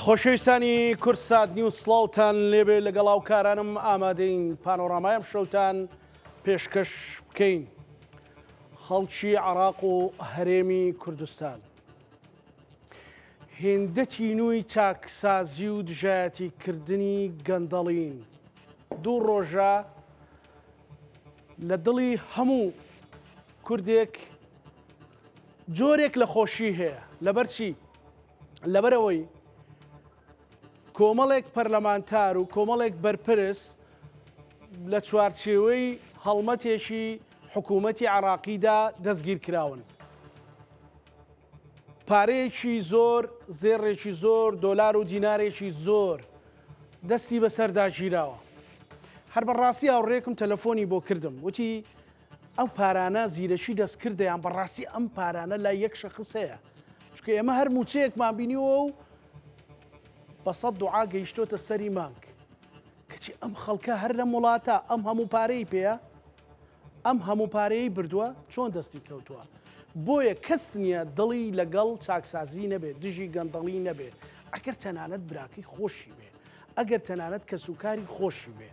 خۆشەویستانی کورسات نیوز سڵاوتان لێبێ لەگەڵ هاوکارانم ئامادەین پانۆڕامایم شەوتان پێشکەش بکەین. خەڵکی عێراق و هەرێمی کوردستان هێندەی نووی چاکسازی و دژایەتیکردنی گەندەڵین. دوو ڕۆژە لە دڵی هەموو کوردێک جۆرێک لە خۆشی هەیە. لەبەرچی لەبەرەوەی کۆمەڵێک پەرلەمانتار و کۆمەڵێک بەرپرس لە چوارچێوەی هەڵمەتێکی حکوومەتی عێراقیدا دەستگیر کراون. پارەیەکی زۆر، زێڕێکی زۆر، دۆلار و دینارێکی زۆر دەستی بەسەردا ژیراوە. هەر بەڕاستی هاوڕێکم تەلەفۆنی بۆ کردم، وتی ئەو پارانە زیرەشی دەستکردیان بەڕاستی ئەم پارانە لای یەک شەخص هەیە، چونکە ئێمە هەر موچەیەکمان بینیوە و بە سەد دوعا گەیشتۆتە سەری مانگ کەچی ئەم خەڵکە هەر لە وڵاتە ئەم هەموو پارەی پێیە، ئەم هەموو پارەی بردووە چۆن دەستی کەوتووە. بۆیە کەس نییە دڵی لەگەڵ چاکسازی نەبێت، دژی گەندەڵی نەبێت، ئەگەر تەنانەت براکەی خۆشی بێ، ئەگەر تەنانەت کەسوکاری خۆشی بێ.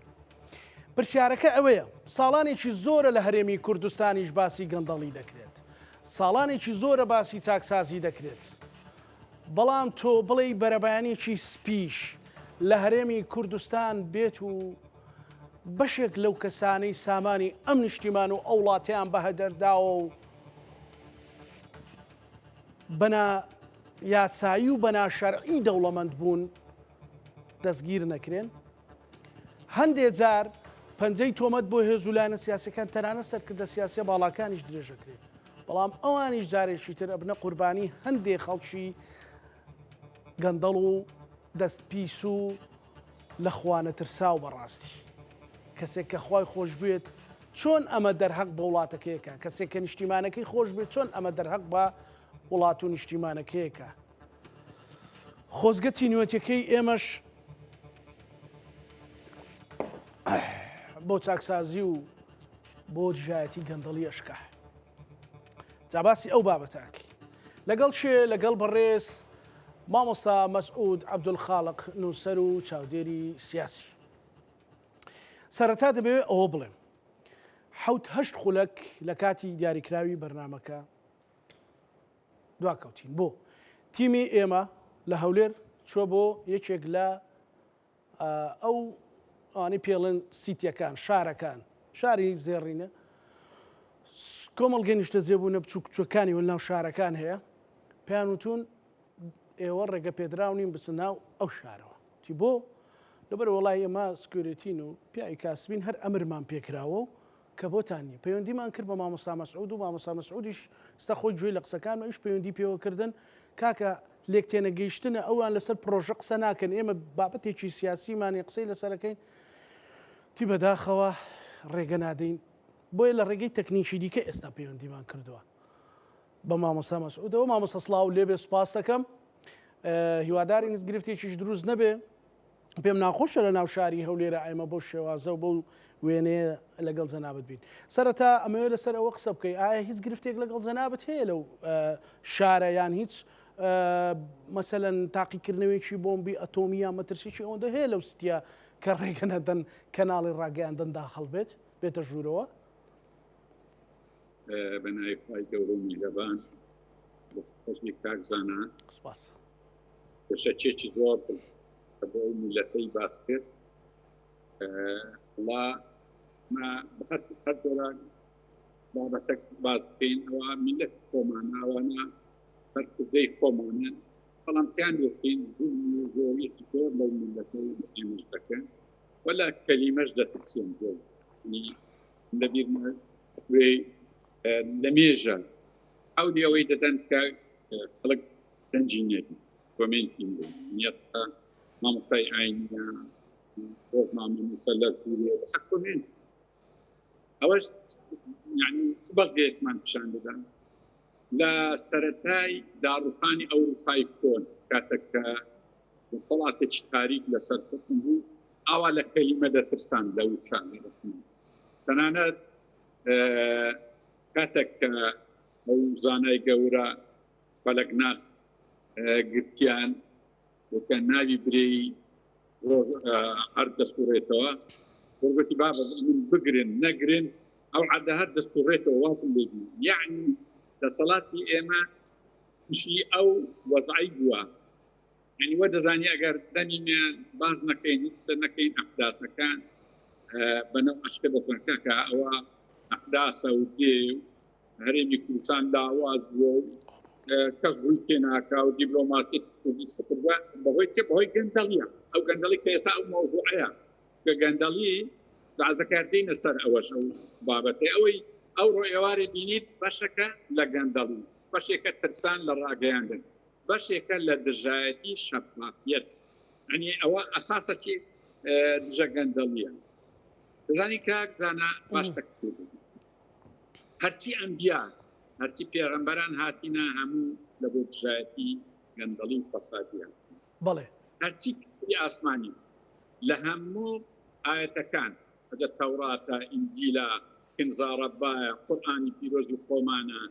پرسیارەکە ئەوەیە، ساڵانێکی زۆرە لە هەرێمی کوردستانیش باسی گەندەڵی دەکرێت، ساڵانێکی زۆرە باسی چاکسازی دەکرێت، بەڵام تۆ بڵێ بەرەبایانێکی سپیش لە هەرێمی کوردستان بێت و بەشێک لەو کەسانەی سامانی ئەم نیشتیمان و ئەو وڵاتیان بە هەدەرداوە و بەنا یاسایی و بەنا شەرعی دەوڵەمەند بوون دەستگیر نەکرێن. هەندێک جار پەنجەی تۆمەت بۆ هێزولانە سیاسەکان تەنانە سەرکردە سیاسیە باڵاکانیش درێژەکرێت، بەڵام ئەوانیش جارێکی تر ئەبنە قوربانی هەندێک خەڵکی گەندەڵ و دەستپیس و لە خوانە ترسا و بەڕاستی کەسێک کە خوای خۆش بێت چۆن ئەمە دەرهەق بە وڵاتەکەیەکە، کەسێک کە نیشتیمانەکەی خۆش بێت چۆن ئەمە دەرهەق بە وڵات و نیشتیمانەکەیەکە. خۆزگە تینوەتەکەی ئێمەش بۆ چاکسازی و بۆ دژایەتی گەندەڵی ئەشکا. جاباسی ئەو بابەتاکی لەگەڵ شێ لەگەڵ بەڕێز مامۆستا مەسعود عەبدولخالق نووسەر و چاودێری سیاسی. سەرەتا دەبێت ئەوە بڵێم، 7-8 خولەک لە کاتی دیاریکراوی بەرنامەکە دواکەوتین بۆ تیمی ئێمە لە هەولێر چوە بۆ یەکێک لە ئەو ئەوانەی پێڵێن سیتیەکان، شارەکان، شاری زێڕینە، کۆمەڵگەی نیشتە جێبوونە بچووکەکانی وەناو شارەکان هەیە، پێیان وتون ئێوە ڕێگە پێدراو نین بچن ناو ئەو شارەوە. تی بۆ لەبەر وەڵای ئێمە سکیۆریتین و پیاوی کاسبین هەر ئەمرمان پێکراوە و کە بۆتانی پەیوەندیمان کرد بە مامۆستا مەسعود و مامۆستا مەسعودیش ستا خۆی گوێی لە قسەکانمە ئیش پەیوەندی پێوەکردن کاکە لێک تێنەگەیشتنە ئەوان لەسەر پرۆژە قسە ناکەن، ئێمە بابەتێکی سیاسیمانی قسەی لەسەرەکەین، تی بەداخەوە ڕێگە نادەین. بۆیە لە ڕێگەی تەکنیکی دیکە ئێستا پەیوەندیمان کردووە بە مامۆستا مەسعودەوە. مامۆستا سڵاو لێبێ، سوپاس دەکەم، هیواداری نزگرفتێکیش دروست نەبێ. پێم ناخۆشە لە ناو شاری هەولێرە ئێمە بۆ شێوازە و بۆ وێنەیە لەگەڵ جەنابەت بین. سەرەتا ئەمەوێت لەسەر ئەوە قسە بکەی، ئایا هیچ گرفتێک لەگەڵ جەنابەت هەیە لەو شارە یان هیچ مەسەلەن تاقیکردنەوەیکی بۆمبی ئەتۆمی یان مەترسیی ئەوەندە هەیە لەو ستیا کە ڕێگە نەدەن کەناڵی ڕاگەیاندن داخەڵ بێت بێتە ژوورەوە؟ بەناوی خوای گەورە و میهرەبان دەستخۆشی کاکزانان سوپاس. بەشەکێکی زۆر بۆ میلەتەی باس کرد. وڵا ما هەر جۆرە بابەتێک باس بکەین، ئەوە میلەت خۆمانە، ئەوانە هەر کوردەی خۆمانن، بەڵام تیان وەکەین زۆریەکی زۆر لەو میلەتەی ئێمەش دەکەن وەلا کەلیمەش دەترسێن زۆر لەبیر وێ لە مێژە ئەولی ئەوەی دەدەن کە خەڵک تەنجینێتی کۆمنتی نیەستا مامۆستای ئاینیە ڕۆژنامە موسەلەت سووریە بەسە کۆمنت ئەوەش یعنی سبەقێکمان پیشان دەدەن لە سەرەتای داڕوخانی ئەوروپای کۆن کاتێک کە دەسەڵاتێکی تاریک لەسەر حکم بوو ئاوا لە کەلیمە دەترسان لەو شانێ تەنانەت کاتێک کە ئەو زانای گەورە فەلەکناس گرتیان وکە ناوی برێی هەر دەسوڕێتەوە وەرگوتی بابە من بگرن نەگرن ئەو عادە هەر دەسوڕێتەوە وازم لێبی یعنی دەسەڵاتی ئێمە تووشی ئەو وەزعی بووە یعنی وە دەزانی ئەگەر دەمینێن باز نەکەین هیچ نەکەین ئەحداسەکان بەنەو عشقە دەفەکە کە ئەوە ئەحداسە و دێ هەرێمی کوردستان داواز بووە و کەس ڕووی پێناکا و دیبلۆماسی کوردی سپر بووە بەهۆی گەندەڵیە ئەو گەندەڵی کە ئێستا ئەو مەوزوعەیە کە گەندەڵی دازەکاردینە سەر ئەوەش ئەو بابەتەی ئەوەی ئەو ڕۆئێواری بینیت بەشەکە لە گەندەڵی بەشێکە ترسان لە ڕاگەیاندن بەشێکە لە دژایەتی شەفافیەت ئەنی ئەوە ئەساسە چی دژە گەندەڵیە دەزانی کاک زانە باشتە هەرچی ئەنبیا هەرچی پێغەمبەران هاتینە هەموو لە بۆ دژایەتی گەندەڵی و فەسادیان بەڵێ هەرچی ئاسمانی لە هەموو ئاەتەکان ئەگە تەوراتە ئینجیلە کنزارەبایە قورئانی پیرۆزی خۆمانە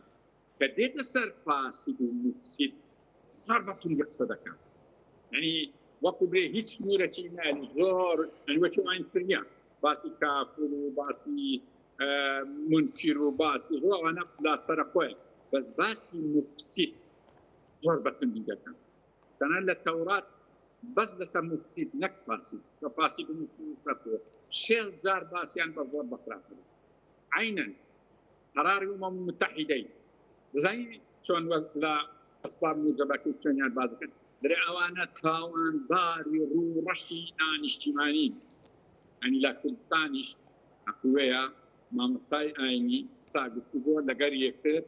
کە دێتە سەر فاسد و مفسد زۆر بەتون قسە دەکەن یعنی وەکو بێ هیچ نورەکی نالی زۆر ئەنوەکی ئاینتریا باسی کافر و باسی منکر و باسی زۆر ئەوانە لا سەرخۆیە بەس باسی مفسد زۆر بەتوندی دەکەن تەنانەت لە تەورات بەس لەسەر مفسد نەک فاسد کە فاسد و مفسد 6 جار باسییان بە زۆر بەخراپن عینەن قەراری ئومەم متحیدەی دەزانی چۆن لە ئەسباب موجەبەکە چۆنیان باز دەکەن درێ ئەوانە تاوانباری ڕوو ڕەشی دانیشتیمانی ئەنی لە کوردستانیش حکووەیە مامۆستای ئاینی ساگفتوگۆ لەگەر یەکتر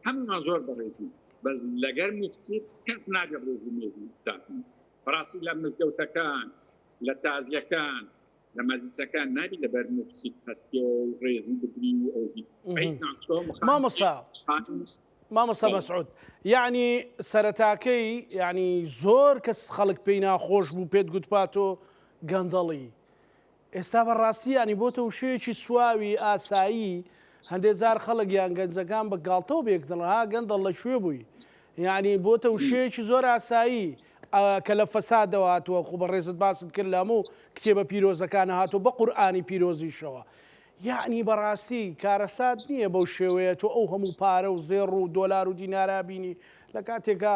هەمومان زۆر بەڕێزی بەس لەگەر مفسد کەس ناگە ڕێزی مێزی داکەن بەڕاستی لە مزگەوتەکان لە تازیەکان لە مەجلیسەکان نابی لەبەر مفسد هەستیەوە و ڕێزی بگری و ئەوی مامۆستا مەسعود یعنی سەرەتاکەی یعنی زۆر کەس خەڵک پێی ناخۆش بوو پێت گوتپاتۆ گەندەڵی ئێستا بەڕاستی ینی بۆتە وشەیەکی سواوی ئاسایی هەندێک جار خەڵک یان گەنجەکان بە گاڵتەوە بێک دڵها گەندەڵ لە کوێ بووی یعنی بۆتە وشەیەکی زۆر ئاسایی کە لە فەسادەوە هاتووە خو بە ڕێزت باست کرد لە هەموو کتێبە پیرۆزەکانە هاتووە بە قورئانی پیرۆزیشەوە یعنی بەڕاستی کارەسات نییە بەو شێوەیە تۆ ئەو هەموو پارە و زێڕ و دۆلار و دینارا بینی لە کاتێکە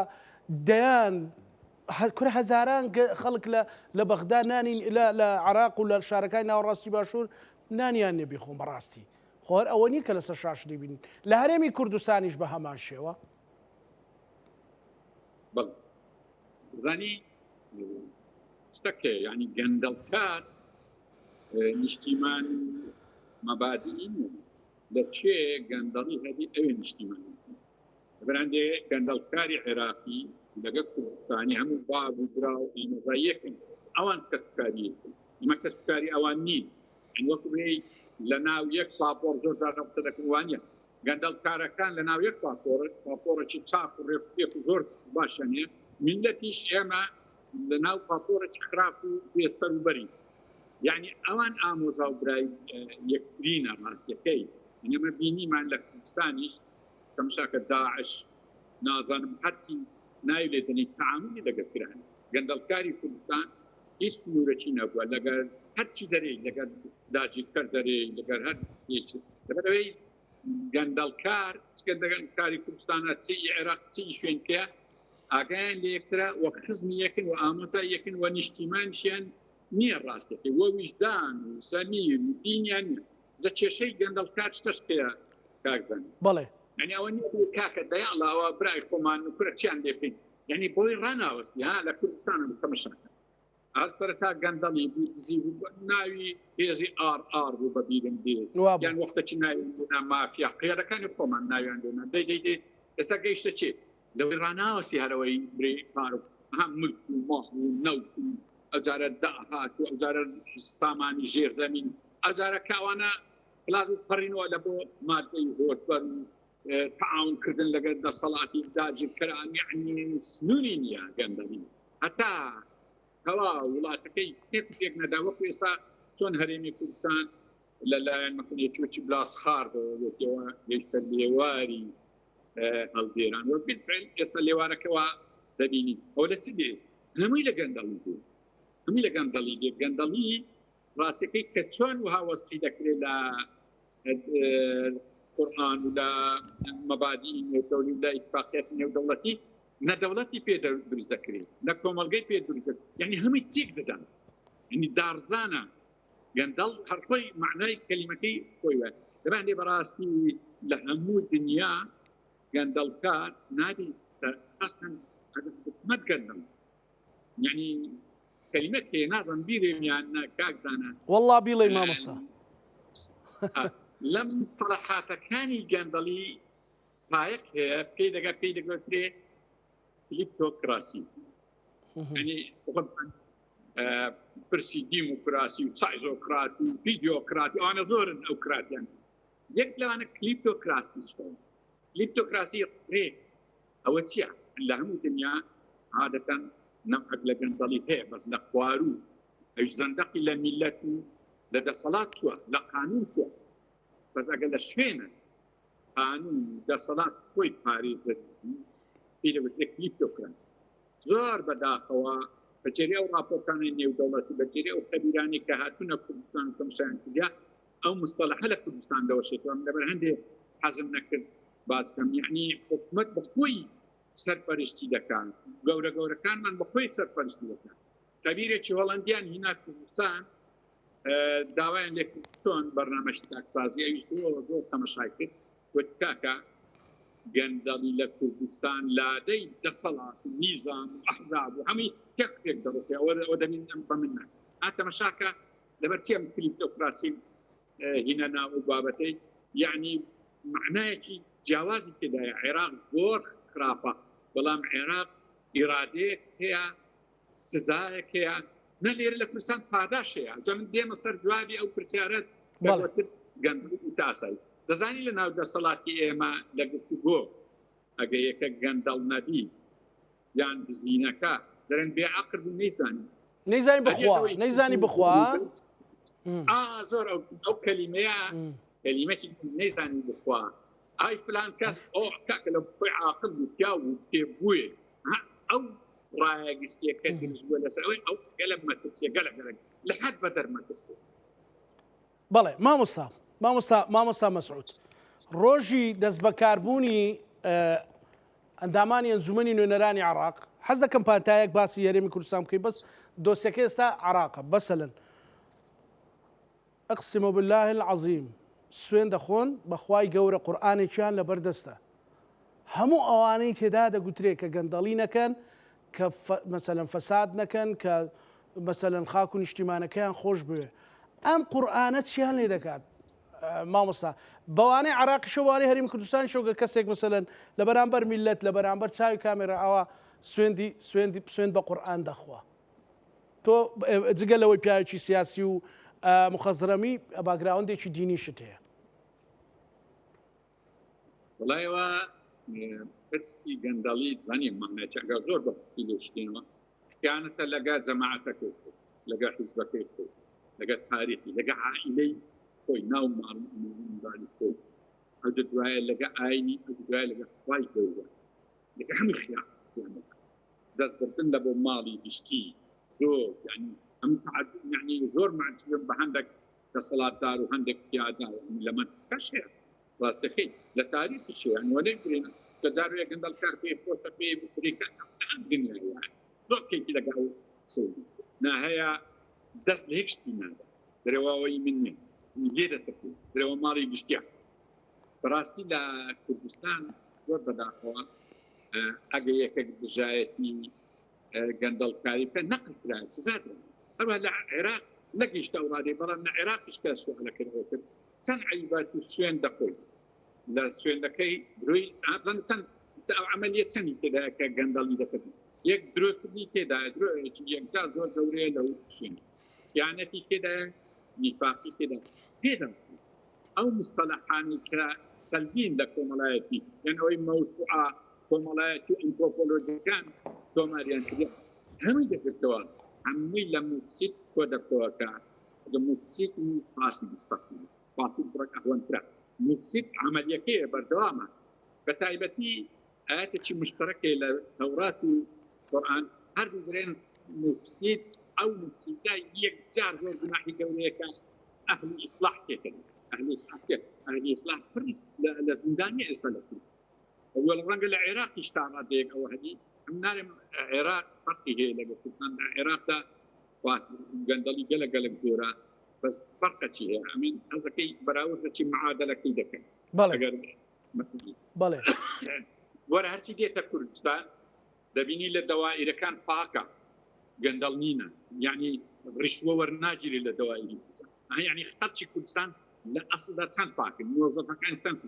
دەیان کورە هەزاران خەڵک لە بەغدا نانی لە عراق و لە شارەکانی ناوەڕاستی باشوور نانیان نێبی خۆم بەڕاستی خۆر ئەوە نیە کە لەسەر شاشنی بینین لە هەرێمی کوردستانیش بە هەمان شێوە زانی شتەکە ینی گەندەڵکار نیشتیمان مەبادی لە چێ گەندەڵی هەبی ئەوێ نیشتیمان بەرەندێ گەندەڵکاری عێراقی لەگە کوردستانی هەموو باب و برا و ئامۆزاییەکەن ئەوان کەسکاریەکەن ئەمە کەسکاری ئەوان نین وەکو بێ لە ناو یەک پاپۆر زۆر داغەبتە دەکەوانە گەندەڵکارەکان لە ناو یەک پاپۆرەکی چاپ و ڕێک و زۆر باشەنێ میلەتیش ئێمە لە ناو پاپۆرەکی خراپ و بێسەروبەری یعنی ئەوان ئامۆزا و برای یەکترینە ڕاستیەکەی ئەمە بینیمان لە کوردستانیش کەمشاکە داعش نازانم هەرچی ناوی لێتنی تعاملی لەگەرکران گەندەڵکاری کوردستان هیچ سنوورەکی نەبووە لەگەر هەرچی دەرێ لەگەر داجیکەر دەرێ لەگەر هەر لەبەرەوەی گەندەڵکار گەندەڵکاری کوردستانە چی عێراق چی شوێنکە ئاگایان لە یەکترە وە خزمی یەکن و ئامۆزای یەکن و نیشتیمانشیان نییە ڕاستەکەی وە ویژدان و زەمیر و دینیان نیە لە کێشەی گەندەڵکار شتەشتەیە کاکزانانی بەڵێ یعنی ئەوە نیە کاکە دەیاڵاوە برای خۆمان و کورە چیان لێبکەین یعنی بۆی ڕاناوەستی ها لە کوردستانە تەمەشاکە ئەس سەرەتا گەندەڵی بوو دزی بوو ناوی هێزی ئار بوو بەبیرم دێ یان وەختێکی ناوی بوونا مافیا قیادەکانی خۆمان ناویان دێنا دەی ئێستا گەیشتە چێ لەوەی ڕاناوەستی هەرەوەی برێ پارک هەم ملک و ماڵ و نەوت و ئەجارە داهات و ئەجارە سامانی ژێرزەمین ئەجارە کاوانە پلاز و پەڕینەوە لە بۆ مادەی هۆشبەر و تعاونکردن لەگەر دەسەڵاتی داگیرکەران یعنی سنووری نییە گەندەڵی هەتا هەوا وڵاتەکەی پێک نەدا وەکو ئێستا چۆن هەرێمی کوردستان لەلایەن مەسەڵ یەکێکی بلاس خاردەوە گەیشتە لێواری هەڵدێران وە بالفعل ئێستا لێوارەکەەوە دەبینی ئەو لە چ دێ هەمووی لە گەندەڵی بوو هەمووی لە گەندەڵی دێ گەندەڵی ڕاستەکەی کە چۆن وها وەستی دەکرێت لە قورآن و لە مەبادی نێودەوڵی و لە ئیتفاقیەت نێودەوڵەتی نەدەوڵەتی پێ دروست دەکرێت لە کۆمەڵگەی پێ دروست یعنی هەمووی تێک دەدان یعنی دارزانە گەندەڵ هەرخۆی معنای کەلیمەکەی خۆی وە دەبێت بەڕاستی لە هەموو دنیا گەندەڵکار نابی ئەسڵەن حکومەت گەندەڵ یعنی کەلیمەت هەیە نازانم بیرێمیان کاکزانە والله بیڵێ مامۆستا لەم مستەڵەحاتەکانی گەندەڵی پایەک هەیە پێی دەگوترێ کلیپتۆکراسی یعنی پرسی دیموکراسی و سایزۆکرات و فیزیۆکراتی ئەوانە زۆرن ئەو کراتیان یەک لەوانە کلیپتۆکراسیستە کلیپتۆکراسی ڕێ ئەوە چییە لە هەموو دنیا عادەتەن نەمحەک لە گەندەڵی هەیە بەس لە خوار و ئەوش زەندەقی لە میلەت و لە دەسەڵات چووە لە قانون چووە بەس ئەگەر لە شوێنە قانون دەسەڵات خۆی پارێزت پێی دەوترێ کلیپتۆکراسی زۆر بەداخەوە بەجێری ئەو راپۆرتانی نێودەوڵەتی بەجێری ئەو خەبیرانی کە هاتوونە کوردستان و کەمسایان کردیا ئەو مستەڵەحە لە کوردستان دەوەشێتەوە لەبەر هەندێک حەزم نەکرد باسکەم یعنی حکومەت بەخۆی سەرپەرشتی دەکات گەورەکانمان بەخۆی سەرپەرشتی دەکات خەبیرێکی هۆڵەندیان هینا کوردستان داوایان لێ چۆن بەرنامەی تاکسازی ئەوی زۆر تەماشای کرد وت کاکە گەندەڵی لە کوردستان لادەی دەسەڵات و نیزام و ئەحزاب و هەمووی تێک دەڕۆکێ ئەوە دەبین بە من ئاتەمەشاکە لەبەر چێم کلیپتۆکراسی هینە ناو بابەتەی یعنی معنایەکی جیاوازی تێدایە عێراق زۆر خراپە بەڵام عێراق ئیرادەیەک هەیە سزایەک هەیە نە لێرە لە کوردستان پاداش هەیە جا من دێمە سەر جوابی ئەو پرسیارەت گەندەڵی تاسایی دەزانی لە ناو دەسەڵاتی ئێمە لە گفتوگۆ ئەگە یەکە گەندەڵ نەبی یان دزینەکە دەرێن بێعەقل بوو نەیزانی بخوا نەیزانی بخوا زۆر ئەو کەلیمەیە کەلیمەی نەیزانی بخوا ئای فلان کەس کاکە لە خۆی عاقل بوو پیا و پێبووێ ئەو ڕایەگەستیەکە دروستبووە لەسەر ئەوەی ئەو گەلە مەترسیە گەلە لە حەد بەدەر مەترسێ بەڵێ مامۆستا مەسعود ڕۆژی دەست بەکاربوونی ئەندامانی ئەنجومەنی نوێنەرانی عێراق حەز دەکەم پانتایەک باسی هەرێمی کوردستان بکەی بەس دۆسیەکە ئێستا عێراقە بەسەلەن ئەقسم بالله العەظیم سوێن دەخۆن بەخوای گەورە قورئانێکیان لەبەردەستە هەموو ئەوانەی تێدا دەگوترێت کە گەندەڵی نەکەن کە مەسەلەن فەساد نەکەن کە مەسەلەن خاک و نیشتیمانەکەیان خۆش بوێ ئەم قورئانە چیان لێ دەکات مامۆستا بەوانەی عێراقیشە وانەی هەرێمی کوردستانی شۆگە کەسێک مەسەلەن لە بەرامبەر میلەت لە بەرامبەر چاوی کامێرا ئەوە سوێن بە قورئان دەخوا تۆ جگە لەوەی پیاوێکی سیاسی و مخەزرەمی باگراوندێکی دینیشت هەیە وڵایەوە پرسی گەندەڵی زانی مامنێچەکە زۆر بەختی لێشتێنەوە خیانەتە لەگە جەماعەتەکەی لەگە حیزبەکەی خۆی لەگە تاریخی لەگە عائیلەی خۆی ناو ماڵی خۆی ئەو دوایە لەگە ئاینی ئەو دوایە لەگە خوای گەورە لەگە هەمووی خیانەت دەستبردن لە بۆ ماڵی گشتی زۆر یعنی يعني زۆر معجب بە هەندێک دەسەڵاتدار و هەندێک پیادا لە منطقەش هەیە ڕاستەکەی لە تاریخی شێ وەلەی برێنە کە دارویە گەندەڵکار پێی خۆشە پێی بکریکە دنیای زۆر کێکی لەگەڵ سەودی ناهەیە دەست لە هیچ شتی نادا درێواوەی من نیە لێ دەتەسێت درێوە ماڵی گشتیان بەڕاستی لە کوردستان زۆر بەداخەوە ئەگە یەکێک بژایەتی گەندەڵکاری پێ نەقلکرا سزا هەروە لە عێراق نەگەیشتە ئەوڕادەی بەڵام لە عێراقیش کە سوالەکەەوە کرد چەند عیبات و سوێن دەخۆی لە سوێندەکەی دروی چەند عملیە چەندی تێدایە کە گەندەڵی دەکەن یەک درۆکردنی تێدایە درۆیەکی یەکجار زۆر گەورەیە لەو سوێن یانەتی تێدایە نیفاقی تێدا ئەو مستەلەحانی کە سەلبین لە کۆمەڵایەتی یان ئەوەی مەوسوعە کۆمەڵایەتی ئەنترۆپۆلۆژیەکان تۆماریان کردی هەمووی دەکردەوە هەمووی لە موکسیت کۆ دەکەوەکە موکسیت و پاسی دەستەقی پاسی بڕک ئەوەنترا موکسیت عملیەکەیە بەردەوامە بە تایبەتی ئاەتێکی مشتەرەکێ لە تەورات و قورئان هەردوو برێن مفسید ئەو مفسیدە یەکجار زۆر گوناحی گەورەیەکە ئەهلی ئیسلاح تێکەن ئەهلی ئیسلاح لە زیندانی ئێستا لە کورد وەڵ ڕەنگە لە عێراقی شتاڕاتەیەک ئەوە هەدی ئەم نارێم عێراق فەرقی هەیە لەگە کوردستان لە عێراقدا گەندەڵی گەلە جۆرە بەس فەرقە چی هەیە ئەمین هەزەکەی بەراورد چی معادلەکەی دەکەن بەڵێ وەرە هەرچی دێتە کوردستان دەبینی لە دەوائرەکان پاکە گەندەڵ نینە یعنی ڕیشوە وەرناگیری لە دەوائری کوردستان یعنی خەڵکی کوردستان لە ئەسڵدا چەند پاکن موظفەکان چەند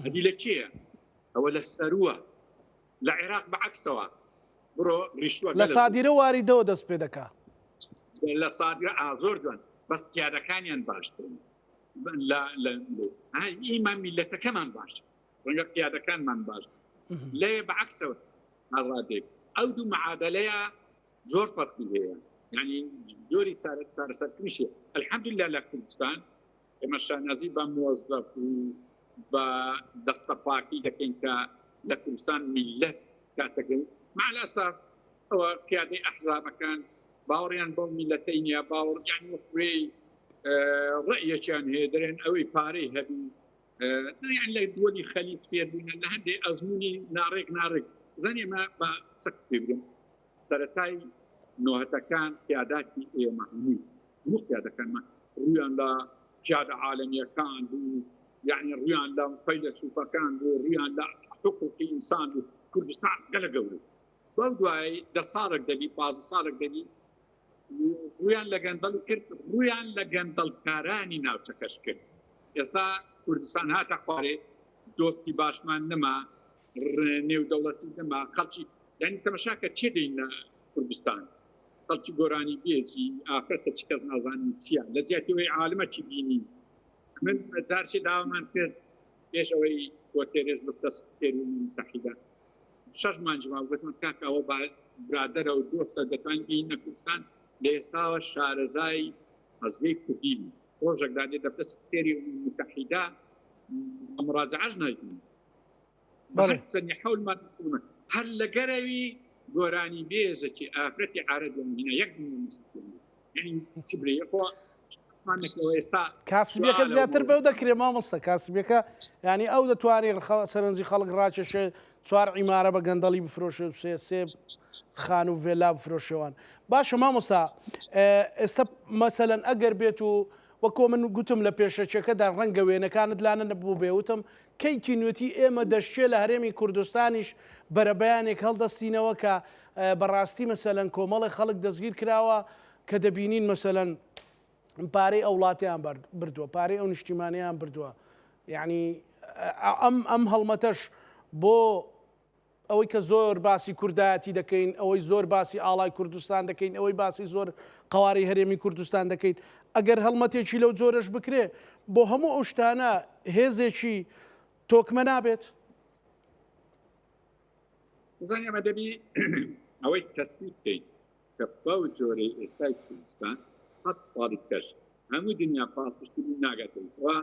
هەدی لە چییە ئەوە لە سەرووە لە عێراق بەعکسەوە بڕۆ ڕیشوە لە سادیرە واریدەوە دەست پێ دەکات لە سادیرە زۆر دوان بەس پیادەکانیان باشترن ئیمان میلەتەکەمان باش ڕەنگە پیادەکانمان باش لێ بەعکسەوە ئازادێک ئەو دوو معادلەیە زۆر فەرقی هەیە یعنی جۆری چارەسەرکردنیشە الحەمدولله لە کوردستان ئێمە شانازی بە موەزەف و بە دەستە پاکی دەکەین کە لە کوردستان میلەت کاتەکەین مع الأسف ئەوە پیادەی ئەحزابەکان باوەڕیان بەو میلەتەی نییە باوەڕ یعنی وەکوێی ڕەیەکیان هەیە دەرێن ئەوەی پارەی هەبی یعنی لە دووەلی خەلیج فێربوونە لە هەندێک ئەزمموی ناڕێک زانێ ئێمە بە چەک پێ بگرم سەرەتای نۆهەتەکان پیاداتی ئێمە هەموو پیادەکانمان ڕویان لە پیادە عالەمیەکان بوو یعنی ڕویان لە فەیلسوفەکان بوو ڕویان لە حقوقی ئینسان بوو کوردستان گەلە گەورە بەو دوایی 10 ساڵێک دەبی 15 ساڵێک دەبی ڕویان لە گەندەڵ کرد ڕویان لە گەندەڵکارانی ناوچەکەش کرد ئێستا کوردستان هاتە خوارێ دۆستی باشمان نەما نێودەوڵەتی نەما خەڵکی یعنی تەمەشاکە چێ دەین لە کوردستان خەڵکی گۆرانی بێجی ئافرەتە چ کەس نازانی چییە لە جیاتیەوەی عالمە چی بینی من جارچی داوامان کرد پێش ئەوەی بۆ تێرێز بکە سەکرێری متحیدە 6 مانجما گوتم کاکە ئەوە برادەرە و دۆستە دەتوانین بینە کوردستان لە ئێستاوە شارەزای حەزبی کوردی ڕۆژێکدا دێ دەبتە سەکرێری متحیدە مراجعەش ناکەین چەندی حەولمان هەر لە گەرەوی گۆرانی بێژەکی ئافرەتی عارەبی هینە یەک یعنی چ برێ خۆ کاسبیەکە زیاتر بەو دەکرێ مامۆستا کاسبیەکە ینی ئەو دەتوانێت سەرنجی خەڵک ڕاکێشێ 4 عیمارە بە گەندەڵی بفرۆشێ سێ خان و ڤێلا بفرۆشێوان باشە مامۆستا ئێستا مەسەلەن ئەگەر بێت و وەکۆ من گوتم لە پێشەچەکەدا ڕەنگە وێنەکانت لاە نەبوو بێوتم کەیکی نوێتی ئێمە دەشتێ لە هەرێمی کوردستانیش بەرە بەیانێک هەڵدەستینەوە کە بەڕاستی مەسەلەن کۆمەڵی خەڵک دەستگیر کراوە کە دەبینین مەسەلەن پارەی ئەو وڵاتیان بردووە پارەی ئەو نیشتیمانیان بردووە یعنی ئەم هەڵمەتەش بۆ ئەوەی کە زۆر باسی کوردایەتی دەکەین ئەوەی زۆر باسی ئاڵای کوردستان دەکەین ئەوەی باسی زۆر قەواری هەرێمی کوردستان دەکەیت ئەگەر هەڵمەتێکی لەو جۆرەش بکرێ بۆ هەموو ئەو شتانە هێزێکی تۆکمە نابێت زانانی ئەمە دەبی ئەوەی تەسبیت بکەیت کە بەو جۆرەی ئێستای کوردستان 100 ساڵی پێش هەموو دنیا پاڵپشتی ناگاتەوە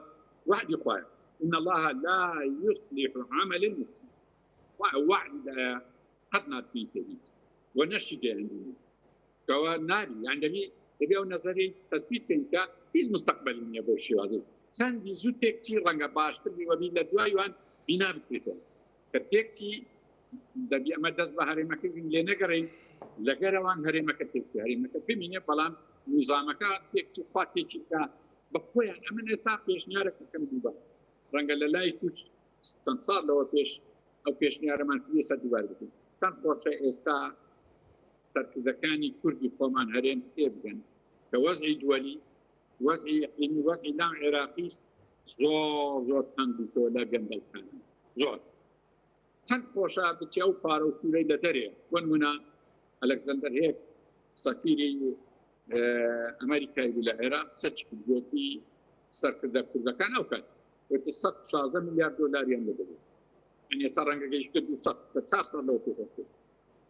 وعدی خوایە إن الله لا يصلح عمل المفسد وعد قد ناتبين تبيت ونشي عندي كوا ناري يعني دبي أو نظري تثبيت كنك هيز مستقبل من يبور شيء هذا سان بيزود كتير رنجا باش تبي وبيلا دوايوان بنا بكريتهم كتير دبي أما دز بهاري مكان لنا قرين لقروان هاري مكان تكتير هاري مكان في مني بلان نظامك تكتير فاتيكي كا بقوي أما نساق بيش نيارك كم دوبا رنجا لا يكوش استنصار لو بيش ئەو پێشنیارەمان پێسە دووبار بکەین چەند خۆشە ئێستا سەرکردەکانی کوردی خۆمان هەرێن پێ بگەن کە وەزعی دووەلی وەزعی لام عێراقیش زۆر تەنگ بووتەوە لە گەندەڵکانە زۆر چەند خۆشە بچێ ئەو پارە و کوورەی لە دەرێ بۆ نمونە ئەلەکزەندەر هێک سەفیری ئەمریکای بوو لە عێراق سەرچ کردوەتی سەرکردە کوردەکان ئەو کات وتی 116 میلیارد دۆلاریان لەدەبێت يعني صار رنجة جيش تبي صف بتصار لو كده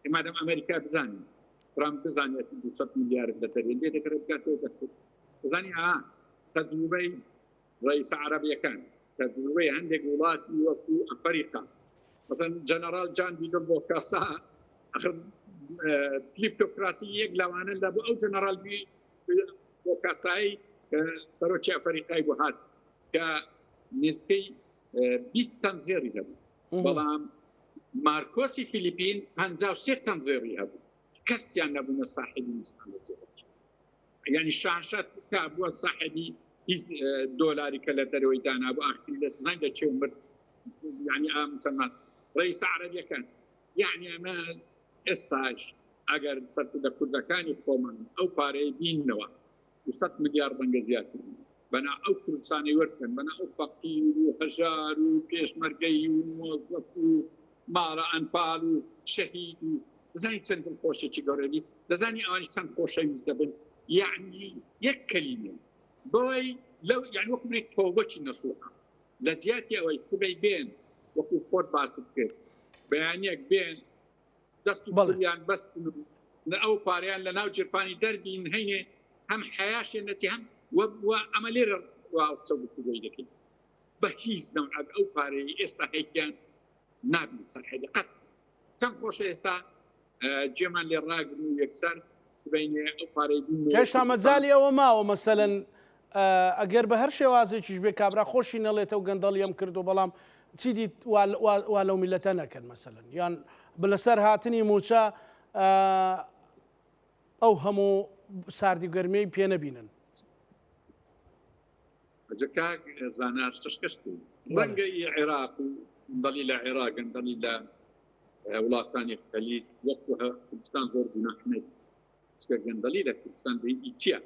ما دام أمريكا بزاني ترامب بزاني تبي 100 مليار دولار اللي تقرب كاتو بس بزاني تجربة رئيس عربية كان تجربة عندك ولات يوفي أفريقيا مثلا جنرال جان بيدل بوكاسا آخر کلیپتۆکراسی یەک لەوانە لە بۆ ئەو جەنەرال بۆ کاسایی سەرۆکی ئەفریقای بۆ هات کە نزیکەی 20 تەن زێڕی هەبوو بەڵام مارکۆسی فیلیپین 53 تەن زێڕی هەبوو کەسیان نەبوونە ساحبی نیستان لە جێڕێکی یعنی شانشات کە بووە ساحبی هیچ دۆلاری کە لە دەرەوەی دانا بۆ ئاخری لە زەنگ دەچێ و مرد یعنی چەند ماس ڕئیس عەرەبیەکان یعنی ئەمە ئێستاش ئەگەر سەرکردە کوردەکانی خۆمان ئەو پارەی بینەوە و 100 میلیارد بەنگە زیاتر بەنا ئەو کوردستانی وەرکەن بەنا ئەو فەقیر و هەژار و پێشمەرگەی و مۆزەف و ماڵە ئەنپال و شەهید و دەزانی چەند خۆشێکی گەورەی دەزانی ئەوانی چەند خۆشەویست دەبن یعنی یەک کەلیمە بۆی لەو یعنی وەکو بڵێ تۆبەکی نەسوحە لە جیاتی ئەوەی سبەی بێن وەکو خۆت باست کرد بەیانیەک بێن دەست و پڵیان بەستن لە ئەو پارەیان لە ناو جرپانی دەربین هەینێ هەم حیاشێن نەتی هەم ئەمە لێرە قسە گفتوگۆی دەکەین بە هیچ نەوعەت ئەو پارەی ئێستا هەیکیان نابین سەرحەدی قەت چەند خۆشە ئێستا جێمان لێ ڕاگرن و یەکسەر سبەینێ ئەو پارەی بین هێشتا مەجالی ئەوە ماوە مەسەلەن ئەگەر بە هەر شێوازێکیش بێ کابرا خۆشی نەڵێتە و گەندەڵی ئەم کردو بەڵام چی دیت وا لەو میلەتە نەکەن مەسەلەن یان لەسەر هاتنی موچە ئەو هەموو ساردی گەرمەی پێ نەبینن کاک زاناش تشکشتی ڕەنگە عێراق و گەندەڵی لە عێراق گەندەڵی لە وڵاتانی خەلیج وەکو کوردستان زۆر گوناحمێت گەندەڵی لە کوردستان بەیدی چییە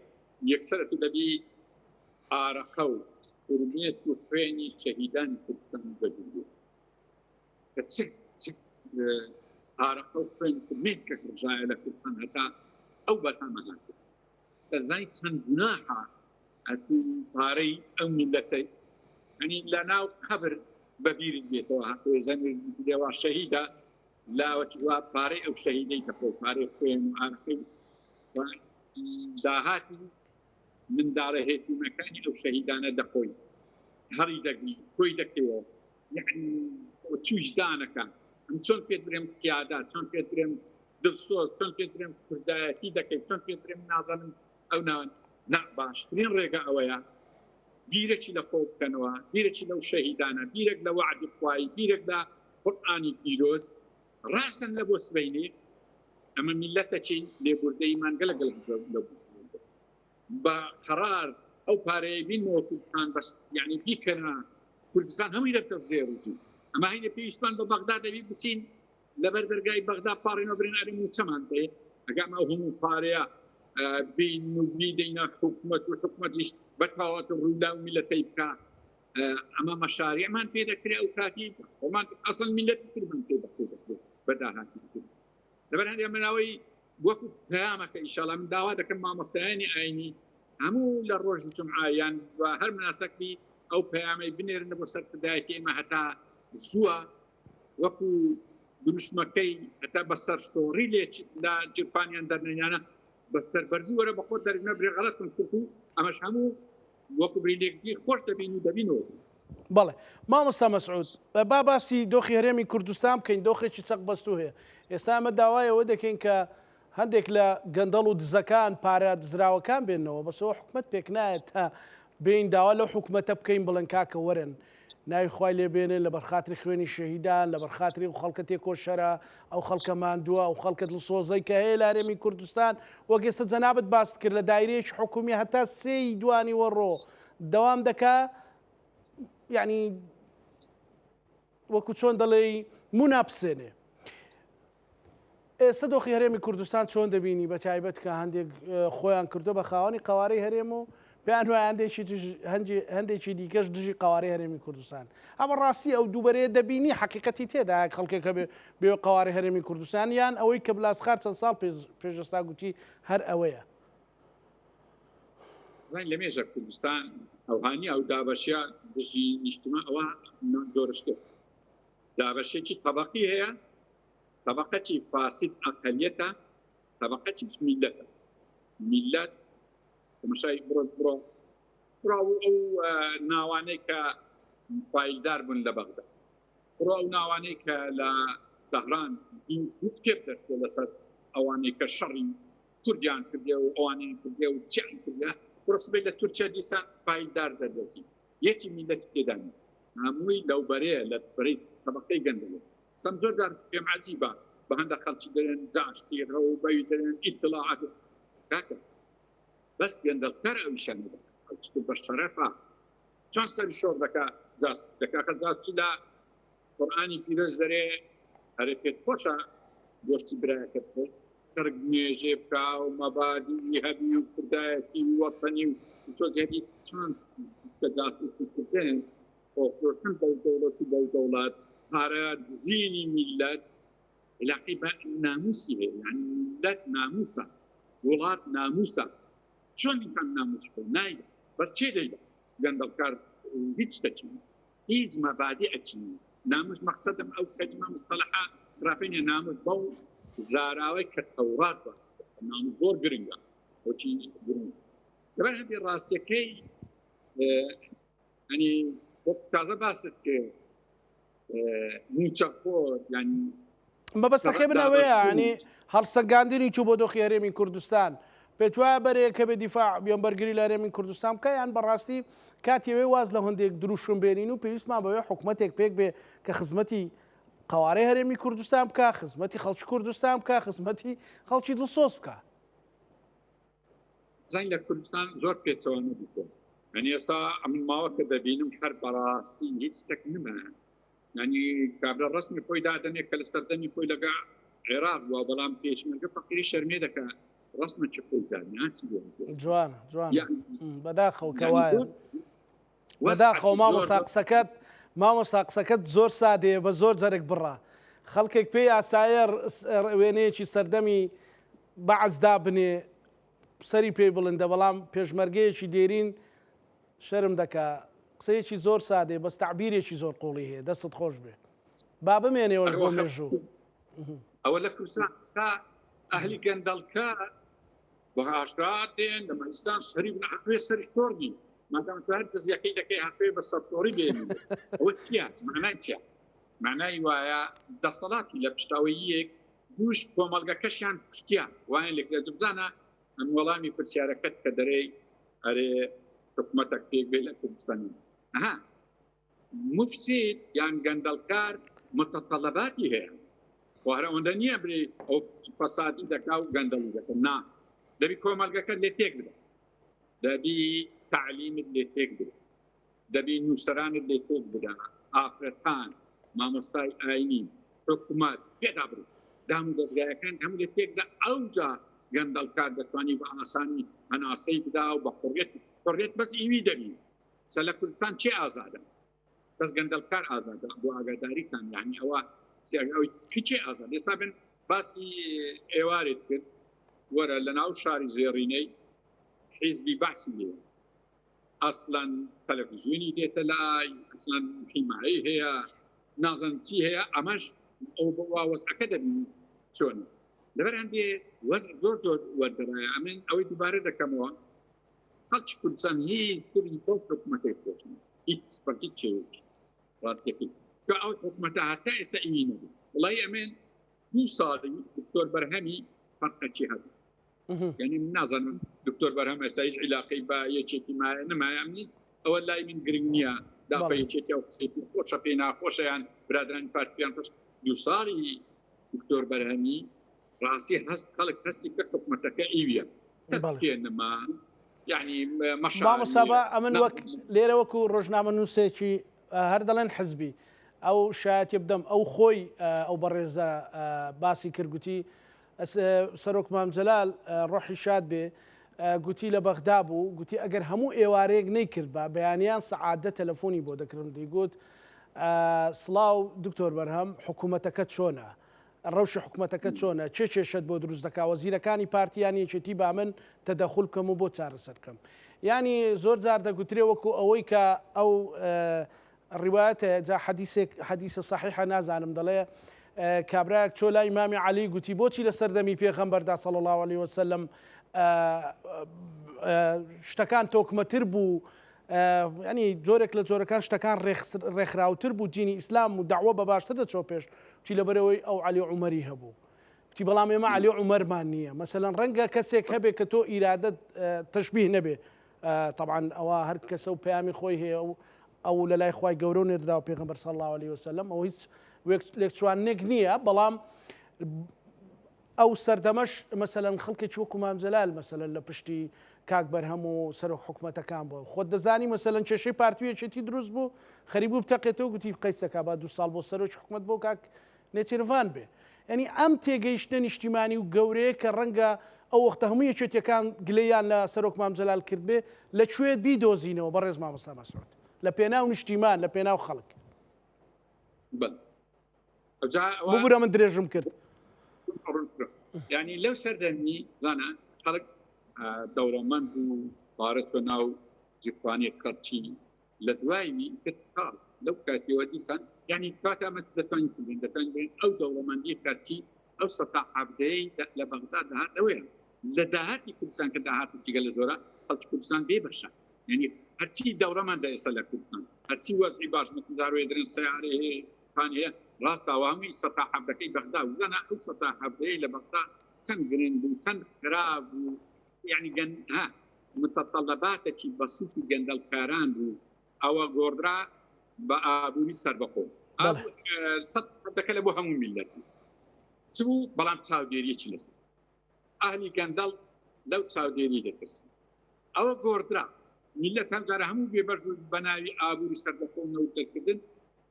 یەکسەرەت دەبی ئارەقە و فرمێست و خوێنی شەهیدانی کوردستان بەجوێ کە ئارەقە و خوێن فرمێسکە ڕژایە لە کوردستان هەتا ئەو بەتامە هات سەرزای چەند گوناحە ئەتو پارەی ئەو میلەتەی ئەنی لە ناو قەبر بەبیرت بێتەوە هاتۆزەنی لێوا شەهیدە لاوەتوا پارەی ئەو شەهیدەی کە پارەی خوێن و ئارەقەی داهاتی منداڵە هێتوونەکانی ئەو شەهیدانە دەخۆی هەڕی دەگری کۆی دەکەوە یعنی چویژدانەکە ئەم چۆن پێت برێم پیادا چۆن پێت برێم دڵسۆز چۆن پێت برێم کوردایەتی دەکەیت چۆن پێت برێم نازانم ئەو ناوان باشترین ڕێگە ئەوەیە بیرێکی لە خۆ بکەنەوە بیرێکی لەو شەهیدانە بیرێک لە وعدی خوای بیرێک لە قورئانی پیرۆز ڕاستن لە بۆ سبەینێ ئەمە میلەتەکی لێبوردەیمان گەلەگەڵ بە قەرار ئەو پارەیە بینەوە کوردستان بەس یعنی بیکەنە کوردستان هەمووی دەکە زێڕوجی ئەمە هەینە پێویستمان بە بەغدا دەبی بچین لەبەر دەرگای بەغدا پاڕێنەوە برێن ئەری موچەمان پێ ئەگەم ئەو هەموو پارەیە بین و بیدەینە حکومەت و حکومەتیش بەتاوەتە ڕوودا و میلەتەی بکە ئەمە مەشاریعمان پێ دەکرێت ئەو کاتی خۆمان ئەسڵ میلەتی ترمان پێ دەکرێت بەداهاتی لەبەر هەندێک مناوەی وەکو پەیامەکە ئیشاڵا من داوا دەکەم مامۆستایانی ئاینی هەموو لە ڕۆژی جومعایان و هەر مناسەکی ئەو پەیامەی بنێرنە بۆ سەرکردایەتی ئێمە هەتا زووە وەکو دروشمەکەی هەتا بەسەر شۆڕی لێ لە جرپانیان دەرنێنانە بەسەر بەرزی وەرە بە خۆت دەرنە برێ غەڵەتن کرد و ئەمەش هەموو وەکو برینێکی خۆش دەبین و دەبینەوە بەڵێ مامۆستا مەسعود با باسی دۆخی هەرێمی کوردستان بکەین دۆخێکی چەق بەستوو هەیە ئێستا ئەمە داوایەوە دەکەین کە هەندێک لە گەندەڵ و دزەکان پارە دزراوەکان بێنەوە بەسەوە حکومت پێک نایێت تا بین داوا لەو حکومەتە بکەین بڵێن کاکە وەرن ناوی خوای لێ بێنن لە بەرخاتری خوێنی شەهیدان لە بەرخاتری و خەڵکە تێکۆشەرە ئەو خەڵکە ماندووە ئەو خەڵکە دڵسۆزەی کە هەیە لە هەرێمی کوردستان وەک ئێستا جەنابەت باست کرد لە دایرەیەکی حکومی هەتا سێی دوانی وەڕۆ دەوام دەکا یعنی وەکو چۆن دەڵێ موناپسێنێ ئێستا دۆخی هەرێمی کوردستان چۆن دەبینی بە تایبەت کە هەندێک خۆیان کردو بە خاوەنی قوارەی هەرێم و پێیان وایە هەندێکی دیکەش دژی قوارەی هەرێمی کوردستان ئەمە ڕاستی ئەو دووبەرەیە دەبینی حقیقەتی تێدا خەڵکێکە بێ قوارەی هەرێمی کوردستان یان ئەوەی کە بلاسخار چەند ساڵ پێشەستا گوتی هەر ئەوەیە لە مێژە کوردستان ئەوهانی ئەو دابەشیا دژی نیشتمە ئەوە جۆرشتێ دابەشێکی طبقی هەیە طبقەتی فاسد ئەقلیەتە طبقەتی میلەتە میلەت تەماشای بڕۆ ئەو ناوانەی کە پایدار بوون لە بەغدا بڕۆ ئەو ناوانەی کە لە تەهران کتێب دەرچێت لەسەر ئەوانەی کە شەڕی کوردیان کردێ و ئەوانەی کردێ و چیان کردە ڕسبەی لە تورکیا دیسان پایدار دەردەچی یەکی میلەت تێدان هەمووی لەوبەرەیە لە بەرەی طبقەی گەندەڵێ سەم زۆر جار پێم عەجیبە بە هەندێک خەڵکی دەرێن جاش سیرە و بەوی دەرێن ئیطلاعات کاکە بەس گەندەڵکار ئەویشان دەکات بە شەرەفە چۆن سەری شۆڕ دەکا داستی لە قورئانی پیرۆز دەرێ هەرێ پێت خۆشە گۆشتی برایەکەت بێت کەرگ نوێژێ بکا و مەبادی هەبی و کوردایەتی و وەتەنی و سۆزیەتی چۆن کە جاسوسی کردن خۆفرۆشتن بەو دەوڵەت و بەو دەوڵات پارە دزینی میلەت علاقەی بە ناموسی هەیە یعنی میلەت ناموسە وڵات ناموسە چۆن ئینسان ناموس بکە نایە بەس چێ دەیدا گەندەڵکار هیچ شتێکی هیچ مەبادی ئەچینی ناموس مەقسەدم ئەو کەلیمە مستەلەحە ڕافێنێ ناموس بەو زاراوەی کە تەورات باس ناموس زۆر گرنگە بۆچی گرنگ دەبێت هەندی ڕاستیەکەی ینی تازە باست کە موچەخۆر ینی مەبەستەکەی بنەوەیە ینی هەڵسەنگاندنی چوو بۆ دۆخی هەرێمی کوردستان پێت وایە بەرەیە کە بە دیفاع بیۆمبەرگری لە هەرێمی کوردستان بکە یان بەڕاستی کاتێوێ واز لە هەندێک دروشم بێنین و پێویستمان بەوێ حکوومەتێک پێک بێ کە خزمەتی قوارەی هەرێمی کوردستان بکە خزمەتی خەڵکی کوردستان بکە خزمەتی خەڵکی دڵسۆز بکە زین لە کوردستان زۆر پێچەوانە بکە ینی ئێستا ئەمن ماوە کە دەبینم هەر بەڕاستی هیچ شتێک نمە ینی کابرا ڕسمی خۆی دادەنێت کە لە سەردەمی خۆی لەگە عێراق بووە بەڵام پێشمەرگە فەقیری شەرمێ دەکە ڕسمە چ خۆی دانیاتی جوان بەداخەوکە وایە بەداخەوە مامۆستا قسەکەت زۆر سادەیە بە زۆر جەرێک بڕا خەڵکێک پێی ئاسایە وێنەیەکی سەردەمی بەعزدا بنێ سەری پێی بڵندە بەڵام پێشمەرگەیەکی دێرین شەرم دەکا قسەیەکی زۆر سادێ بەس تعبیرێکی زۆر قوڵی هەیە دەستت خۆش بێ با بمێنێوەش بۆ مێژوو ئەوە لە کوردستان ئەهلی گەندەڵکار بە هاشتات دێن لە مەجلیسان شەریف بن عەقبێ سەری شۆڕنی مادام تو هەر دزیەکەی دەکەی هەقوێ بە سەرشۆڕی بێنی ئەوە چیە معنای چیە معنای وایە دەسەڵاتی لە پشتاوەییەک دووش کۆمەڵگەکەشیان پشتیان وایە لێک لە دوبزانە ئەم وەڵامی پرسیارەکەت کە دەرەی ئەرێ حکوومەتێک پێک بێ لە کوردستانی ئەها مفسید یان گەندەڵکار متطلباتی هەیە وهرە ئەوەندە نییە برێ ئەو فەسادی دەکا و گەندەڵی دەکە نا دەبی کۆمەڵگەکەت لێ تێک بدە دەبی تعلیمت لێ تێک بدە دەبی نووسەرانت لێ تێک بدە ئافرەتان مامۆستای ئاینی حکوومەت پێدا بڕێت دام و دەستگایەکان هەموو لێ تێکدا ئەوجا گەندەڵکار دەتوانی بە ئاسانی هەناسەی بدا و بە حڕیەت بەس ئیوی دەبی سە لە کوردستان چێ ئازادە بەس گەندەڵکار ئازادە بۆ ئاگاداریتان یعنی ئەوە ئەوی هیچێ ئازاد ئێستا بن باسی ئێوارێت کرد وەرە لە ناو شاری زێڕینەی حیزبی باسی لێ ئەسڵەن تەلەڤیزیۆنی دێتە لای ئەسڵەن حیمایی هەیە نازەن چی هەیە ئەمەش ئەو بە واوەستەکە دەبین چۆن لەبەر هەندێ وەزن زۆر وەردەرایە ئەمن ئەوەی دووبارە دەکەمەوە خەڵکی کوردستان هیچ تری بۆ حکوومەتێک بۆشن هیچ سپەرتی چێوێکی ڕاستیەکەی چکە ئەو حکوومەتە هەتا ئێستا ئیوی نەبوو وڵای ئەمێن 2 ساڵی دکتۆر بەرهەمی فەرقەچی هەبوو یعنی من نازانم دکتۆر بەرهەم ئێستا هیچ عیلاقەی بە یەکێکی مایە نەمایە ئەمنی ئەوە لای من گرنگ نییە داپە یەکێکی ئەو قسەی خۆشە پێی ناخۆشە یان برادرانی پارتیان پشت 2 ساڵی دکتۆر بەرهەمی ڕاستی هەست خەڵک هەستی کە حکوومەتەکە ئیویە دەستپێنەما یعنی مامۆستا ئەمن وەک لێرە وەکو ڕۆژنامە نووسێکی هەر دەڵێن حزبی ئەو شایەتی بدەم ئەو خۆی ئەو بەڕێزە باسی کردگوتی سەرۆک مامجەلال ڕۆحی شاد بێ گوتی لە بەغدا بوو گوتی ئەگەر هەموو ئێوارەیەک نەیکرد بە بەیانیان سەعادە تەلەفۆنی بۆ دەکردن دەیگوت سڵاو دکتۆر بەرهەم حکوومەتەکەت چۆنە ڕەوشی حکوومەتەکە چۆنە چێ چێشت بۆ دروست دەکا وەزیرەکانی پارتیانی یەکێتی با من تەدەخول بکەم و بۆ چارەسەر بکەم ینی زۆر جار دەگوترێ وەکو ئەوەی کە ئەو ڕیوایەتە جا حەدیثە صحیحە نازانم دەڵێ کابراەک چۆ لای ئیمامی عەلی گوتی بۆچی لە سەردەمی پێغەمبەردا صلی الله علیه وسلم شتەکان تۆکمەتر بوو ینی جۆرێک لە جۆرەکان شتەکان ڕێکخراوتر بوو دینی ئیسلام و داوە بە باشتر دەچۆ پێش چی لەبەرەوەی ئەو عەلی عومەری هەبوو وتی بەڵام ئێمە عەلی عومەرمان نییە مەسەلەن ڕەنگە کەسێک هەبێت کە تۆ ئیرادەت تەشبیه نەبێ طبعا ئەوە هەر کەسە و پەیامی خۆی هەیە ئەو لە لای خوای گەورە و نێردراوە پێغەمبەر صلی الله عليه وسلم ئەو هیچ لێکچوانێک نییە بەڵام ئەو سەردەمەش مەسەلەن خەڵکێکی وەکو مام جەلال مەسەلەن لە پشتی کاک بەرهەم و سەر حکومەتەکان بووە خۆت دەزانی مەسەلەن کێشەی پارتویەکێتی دروست بوو خەریبوو بتەقێتەوە گوتی قەیسەکە با 2 ساڵ بۆ سەرۆکی حکومەت بۆ کاک نێچیروان بێ ینی ئەم تێگەیشتە نیشتیمانی و گەورەیە کە ڕەنگە ئەو وەختە هەموو یەکێتیەکان گلەیان لە سەرۆک مام جەلال کرد بێ لەکوێ بیدۆزینەوە بەڕێز مامۆستا مەسعود لە پێناو نیشتیمان لە پێناو خەڵک ببوورە من درێژم کرد يعني لو سردني زانا خلق دورمان بو بارت ناو جباني كرتشي لدوايمي كتقال لو كاتي وديسان يعني كاتا متدفنجين او دورمان دي كرتشي او سطح عبدي لبغداد هذا وين لدهاتي كردستان كدهاتي تيجا زورا خلق كردستان دي برشا يعني هرتي دورمان دا يصلح كردستان هرتي وضعي باش مثل دارو يدرن سياري كان هي راست عوامي سطح عبدكي بغداد وانا او سطح عبدي لبغداد كان جرين كان خراب يعني جن ها متطلبات بسيطه جند الكاران او غوردرا بابوري سربقو او سطح عبدكي لبو هم ملتي سبو بلان تساوديري تشلس اهلي جندل لو تساوديري دكرس او غوردرا ملت هم زار هم بيبرجو بناوي ابوري سربقو نو تكدن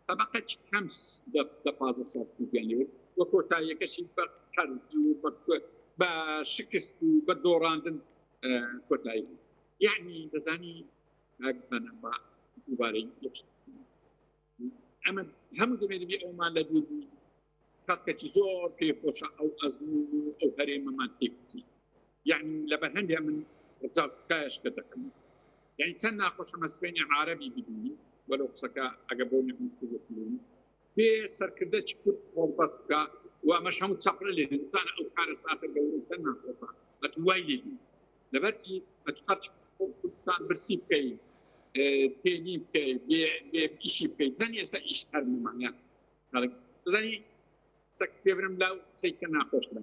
طبقه خمس دفاز صافي يعني وكوتايه كشي بكرجو بشكست بدوراندن كوتايه يعني دزاني هاكزانا با دوباري اما هم دمي بي او ما لدي كاتكي زور كيفوش او ازمو او هريم مانتيكتي يعني لبهندي من رزاق كاش كتكم يعني تسنى خوش مسبيني عربي بدوني ولو سكا اجابوني من سوق في سركدة كتب وبسكا ومش هم تصبر لي الانسان او كارثات الجو سنة خطا اتوايلي لبرتي اتخرج كردستان برسي كي تاني كي بيشي كي زاني اسا اشتر معناها زاني سكتبرم لو سيكنا خوشنا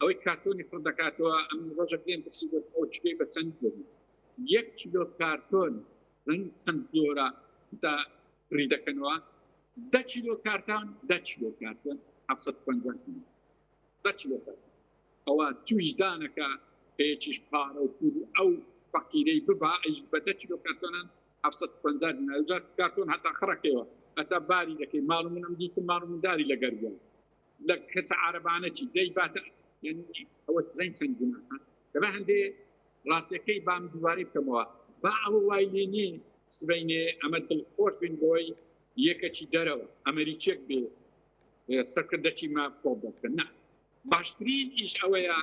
او كارتوني فردكاتو ام روجا كلين برسي او تشكي بتسنجو يك كيلو كارتون زاني تنزورا تا ريدا كنوا 10 كيلو كارتون 10 كيلو كارتون 750 10 كيلو كارتون او توجدانك هيك بارو او فقيري ببا ايش ب 10 كيلو كارتون 750 كارتون حتى خركيوا حتى باري لك مالو من ديك مالو من داري لقربا لك عربانه شي دي بات يعني هو زين تنجنا كما عندي راسكي بام دواري كموا با او وايليني سبيني امد الخوش بين بوي يكشي دروا امريكيك بي سكردشي ما فوبس كنا باشترين ايش اويا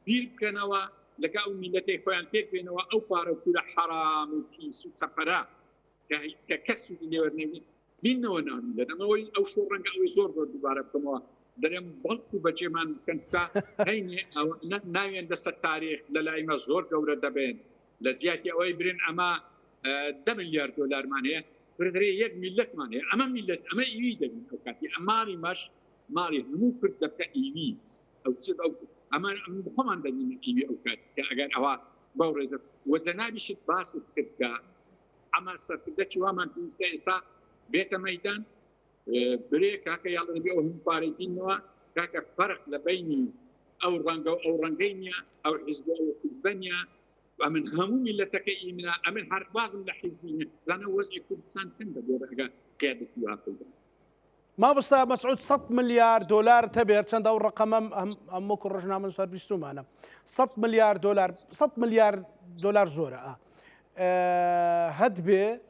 بير كنوا لك او ملتي خوان تيك بينوا او بارو كل حرام وكيس وسفرا ككسو اللي ورني بينو نان لما او شو رنگ او زور زور دوباره كما درم بلكو بجمان كنت هيني او ناوي عند التاريخ للايما زور جوره دبن لجياتي او برين اما $10 مليار معناها بردري يك ملت معناها اما ملت اما ايوي ده كاتي اماري مش ماري مو كرت دبك ايوي او تصير او اما بخم عندنا ايوي او كات اگر اوا بورز وزنابي شت باس كتكا اما سرتدش وما انت استا بيت ميدان بريك هكا يلا نبي هم باريتين نوا هكا فرق لبيني او رانجو او رانجينيا او حزب او حزبانيا ومن هموم ملتك إيمنا أمن حرب لازم لحزبين زانا وزي كردستان تنبه بورقا قيادة يوافق ما بستا مسعود $100 مليار تبير چند او رقم ام كرجنا من صار بيستو معنا $100 مليار $100 مليار زوره هدبه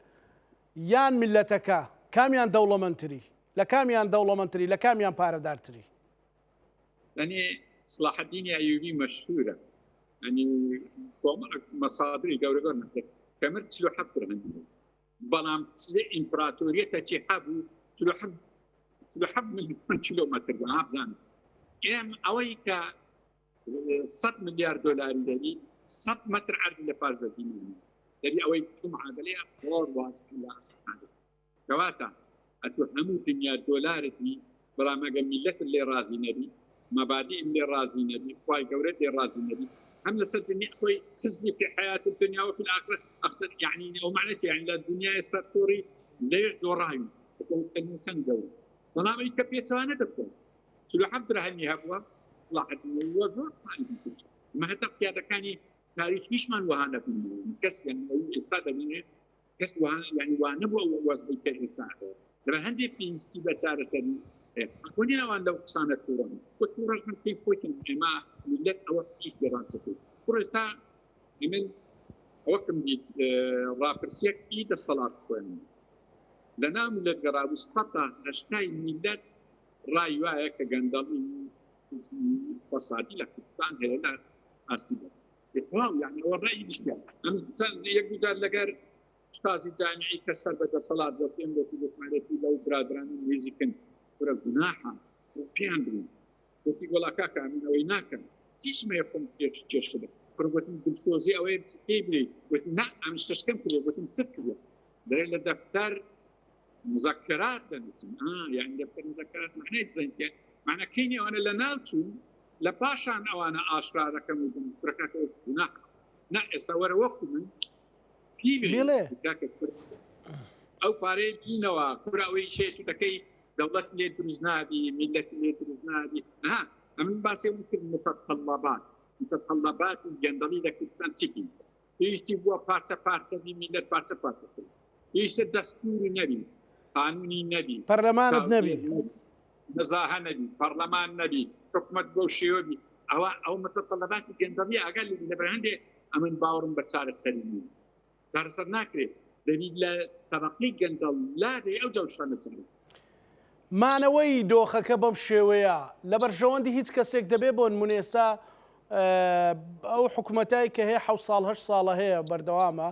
يان ملتك كاميان دولة منتري لكاميان دولة منتري لكاميان باردارتري يعني صلاح الدين الايوبي مشهوره يعني مصادر جورجون كمرت سلو حفر عندنا بلام تسلي امبراطوريه تشحبو سلو حب من كيلومتر عابدان ام اويكا $100 مليار دي 100 متر عرض لفارزه دينيه دي اويك معادله فور واس كلا كواتا اتوهموا $1 دي بلا ما ملت اللي رازي نبي مبادئ اللي رازي نبي خواي قورت اللي رازي نبي هم لسد اني اخوي خزي في حياه الدنيا وفي الاخره اقصد يعني ومعناته يعني الدنيا يصير سوري ليش دورايم كلمتين دوري ظلام يكفي سوانا دكتور شلو حب رهني هبوا صلاح الدين وزور ما هتبقى هذا كان تاريخ يشمل وهنا في كس يعني استاذ منه كس وهنا يعني ونبوا وزن كيسا لما هندي في استبداد رسالي وني أنا لو صانت كوران كوران من كيف كويتم ما ملت أو كيف دراسته كورستا من وقتم دي رابرسيك إيد الصلاة كوين لنا ملت جراب السطح أشتاي ملت رأيوا كجندالي فصادي لكتان هلا استبداد إخوان يعني هو الرأي مشتاق أنا يقول لك استاذ جامعي كسر بدا صلاة وقتين لو في لو برادران ميزيكن ورا جناحا وبياندرو وتقول لك كاكا من ويناك تيش ما يقوم تيش كده كروتين بالسوزي او تيبلي وتنا مش تشكم كده وتنتفكر ده الدفتر مذكرات يعني دفتر مذكرات معناه زينتي معنى كيني وانا لنالتو لباشان او انا اشرا رقم بركات جناح ناقص ور وقت من بيلي او فاري دينوا كراوي شيء تكي دولة اللي ترزنادي ملة اللي ترزنادي من باسي ممكن متطلبات الجندلي لك تنتكي يستيبوا بارتا دي ملة بارتا يست دستور نبي قانوني نبي برلمان النبي نزاهة نبي برلمان نبي حكومة بوشيوبي او متطلبات الجندلية اقل اللي برهندي امن باورم بتسار السليمين صار صرناكري دليل ترقي جندل لا دي او جوشان تسار مانەوەی دۆخەکە بەم شێوەیە لە بەرژەوەندی هیچ کەسێک دەبێ بۆ نمونە ئێستا ئەو حکوومەتایی کە هەیە 7 ساڵ 8 ساڵە هەیە بەردەوامە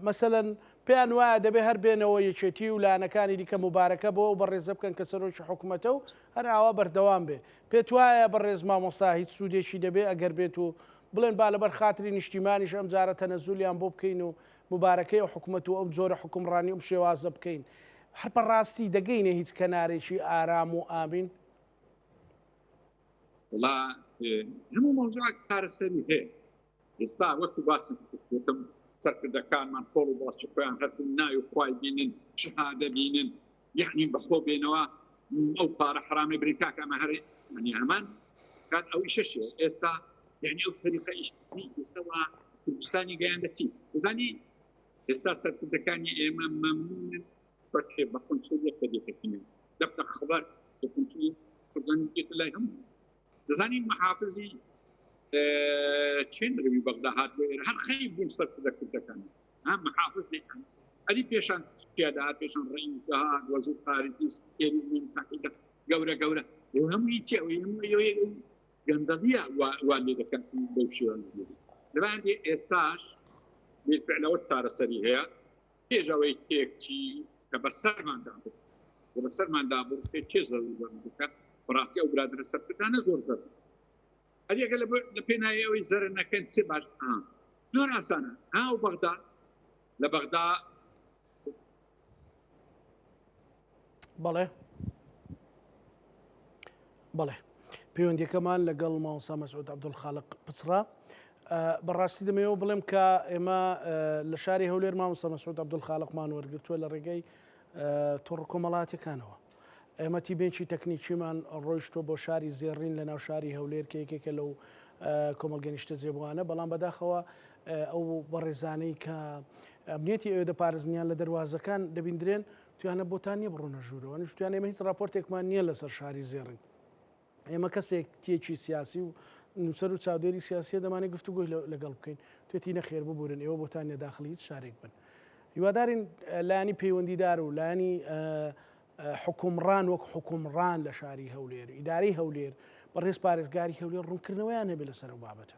مەسەلەن پێیان وایە دەبێ هەر بێنەوە یەکێتی و لایەنەکانی دیکە مبارەکە بۆ بەڕێزە بکەن کە سەرۆکی حکوومەتە و هەر ئاوا بەردەوام بێ پێت وایە بەڕێز مامۆستا هیچ سوودێکی دەبێ ئەگەر بێت و بڵێن با لەبەر خاتری نیشتیمانیش ئەم جارە تەنەزولیان بۆ بکەین و مبارەکەی ئەو حکوومەت و ئەم جۆرە حکومڕانی ئەم شێوازە بکەین هەر بەڕاستی دەگەینە هیچ کەنارێکی ئارام و ئابین والله هەموو مۆزوعێک کارەسەری هەیە ئێستا وەکو باسی وتم سەرکردەکانمان خۆڵ و باسچەکۆیان هەرتون ناوی و خوای بینن شهادە بینن یعنی بەخۆ بێنەوە ئەو پارە حرامەی بریکاکە ئەمە هەر یعنی هەمان کات ئەو ئیشەشێ ئێستا یعنی ئەو طریقە ئیشتنی ئێستا وا کوردستانی گەیاندە چی بزانی ئێستا سەرکردەکانی ئێمە مەمنونن فتح بقنصلية كذا دبت خبر بقنصلية فرزانية الله هم زاني محافظي كين ربي بغداد هر خيب بين صرف ذاك كان محافظ لي هذه بيشان قيادات بيشان رئيس جهات وزير خارجية سكرتير من تحت جورة وهم يتي وهم جندلية واللي كان دوشيان لما عندي استاش بالفعل وستار سريع هي جوي تيكتي كبسر من دابو وبسر من دابو في تشيزل وبركة براسي أو برادر سبتنا زور زر هذه قال لبنا يوزر إن كان تبع زور أسانا وبغداد لبغداد بله پەیوەندیەکەمان لەگەڵ مامۆستا مەسعود عەبدولخالق پچڕا بەڕاستی دەمەوێت بڵێم کە ئێمە لە شاری هەولێر مامۆستا مەسعود عەبدولخالقمان وەرگرتووە لە ڕێگەی توڕ کۆمەڵاتیەکانەوە ئێمە تیبێنچی تەکنیکیمان ڕۆیشتۆ بۆ شاری زێڕین لە ناو شاری هەولێر کە یەکێکە لەو کۆمەڵگە نیشتە جێبووانە بەڵام بەداخەوە ئەو بەڕێزانەی کە ئەمنیەتی ئێوە دەپارێزنیان لە دەواازەکان دەبیندرێن توانە بۆتان نیە بڕۆنە ژوورەوە توانێ ئێمە هیچ راپۆرتێکمان نییە لەسەر شاری زێڕین ئێمە کەسێک تێکی سیاسی و نووسەر و چاودێری سیاسیە دەمانێت گفتوگۆی لەگەڵ بکەین توێتی نەخێر ببورن ئێوە بۆتان نێداخلی هیچ شارێک بن هیوادارین لایانی پەیوەندیدار و لایانی حکومڕان وەک حکومڕان لە شاری هەولێر ئیداری هەولێر بەڕێز پارێزگاری هەولێر ڕوونکردنەوەیان هەبێ لەسەر ئەو بابەتە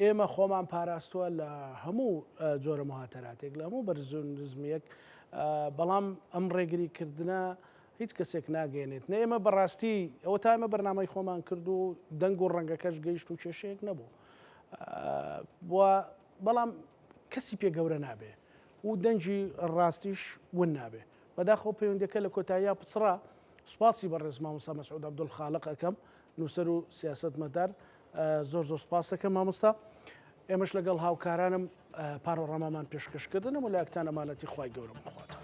ئێمە خۆمان پاراستووە لە هەموو جۆرە مهاتەراتێک لە هەموو بەرزونزمیەک بەڵام ئەم ڕێگریکردنە هیچ کەسێک ناگەێنێت نە ئێمە بەڕاستی ئەوە تا ئێمە بەرنامەی خۆمان کرد و دەنگ و ڕەنگەکەش گەیشت و کێشەیەک نەبوو بەڵام کەسی پێ گەورە نابێ و دەنجی ڕاستیش ون نابێ بەداخەوە پەیوەندەکە لە کۆتاییە پچڕا سپاسی بەڕێز مامۆستا مەسعود عەبدولخالق ئەەکەم نووسەر و سیاسەتمەدار زۆر سپاس دەکەم مامۆستا ئێمەش لەگەڵ هاوکارانم پاڕۆڕەمامان پێشکەشکردنم و لە یەکتان ئەمانەتی خوای گەورە بخواتەوە.